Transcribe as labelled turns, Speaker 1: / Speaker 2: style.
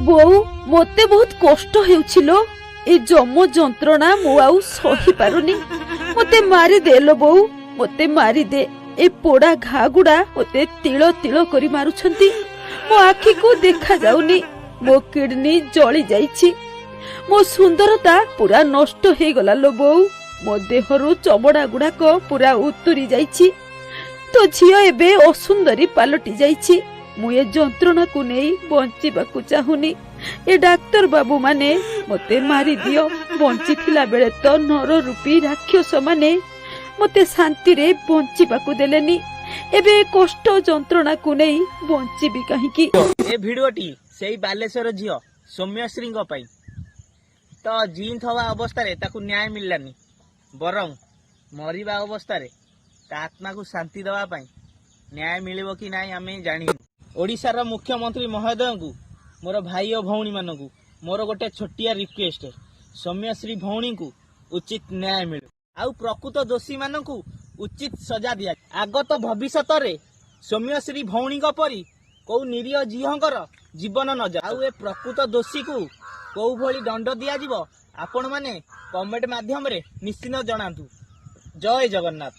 Speaker 1: ବୋଉ ମତେ ବହୁତ କଷ୍ଟ ହେଉଛିଲୋ। ଏ ଜମ ଯନ୍ତ୍ରଣା ମୁଁ ଆଉ ସହି ପାରୁନି। ମତେ ମାରିଦେ ଲୋ ବୋଉ, ମତେ ମାରିଦେ। ଏ ପୋଡା ଘା ଗୁଡା ମତେ ତିଳ ତିଳ କରି ମାରୁଛନ୍ତି। ମୋ ଆଖିକୁ ଦେଖା ଯାଉନି। ମୋ କିଡନୀ ଜଳି ଯାଇଛି। ମୋ ସୁନ୍ଦରତା ପୁରା ନଷ୍ଟ ହେଇଗଲା ଲୋ ବୋଉ। ମୋ ଦେହରୁ ଚମଡା ଗୁଡାକ ପୁରା ଉତୁରି ଯାଇଛି। ତୋ ଝିଅ ଏବେ ଅସୁନ୍ଦରୀ ପାଲଟି ଯାଇଛି। ମୁଁ ଏ ଯନ୍ତ୍ରଣାକୁ ନେଇ ବଞ୍ଚିବାକୁ ଚାହୁଁନି। ଏ ଡାକ୍ତର ବାବୁ ମାନେ ମତେ ମାରିଦିଅ। ବଞ୍ଚିଥିଲା ବେଳେ ତ ନର ରୂପୀ ରାକ୍ଷସ ମାନେ ମତେ ଶାନ୍ତିରେ ବଞ୍ଚିବାକୁ ଦେଲେନି। ଏବେ କଷ୍ଟ ଯନ୍ତ୍ରଣାକୁ ନେଇ ବଞ୍ଚିବି କାହିଁକି?
Speaker 2: ଏ ଭିଡିଓଟି ସେଇ ବାଲେଶ୍ୱର ଝିଅ ସୌମ୍ୟଶ୍ରୀଙ୍କ ପାଇଁ। ତ ଜିନ୍ସ ହବା ଅବସ୍ଥାରେ ତାକୁ ନ୍ୟାୟ ମିଳିଲାନି, ବରଂ ମରିବା ଅବସ୍ଥାରେ ତା ଆତ୍ମାକୁ ଶାନ୍ତି ଦେବା ପାଇଁ ନ୍ୟାୟ ମିଳିବ କି ନାହିଁ ଆମେ ଜାଣିନୁ। ଓଡ଼ିଶାର ମୁଖ୍ୟମନ୍ତ୍ରୀ ମହୋଦୟଙ୍କୁ, ମୋର ଭାଇ ଓ ଭଉଣୀମାନଙ୍କୁ ମୋର ଗୋଟେ ଛୋଟିଆ ରିକ୍ୱେଷ୍ଟ, ସୌମ୍ୟଶ୍ରୀ ଭଉଣୀଙ୍କୁ ଉଚିତ ନ୍ୟାୟ ମିଳୁ। ଆଉ ପ୍ରକୃତ ଦୋଷୀମାନଙ୍କୁ ଉଚିତ ସଜା ଦିଆ। ଆଗତ ଭବିଷ୍ୟତରେ ସୌମ୍ୟଶ୍ରୀ ଭଉଣୀଙ୍କ ପରି କୋଉ ନିରୀହ ଝିଅଙ୍କର ଜୀବନ ନଯାଉ। ଆଉ ଏ ପ୍ରକୃତ ଦୋଷୀକୁ କୋଉ ଭଳି ଦଣ୍ଡ ଦିଆଯିବ ଆପଣମାନେ କମେଣ୍ଟ ମାଧ୍ୟମରେ ନିଶ୍ଚିତ ଜଣାନ୍ତୁ। ଜୟ ଜଗନ୍ନାଥ।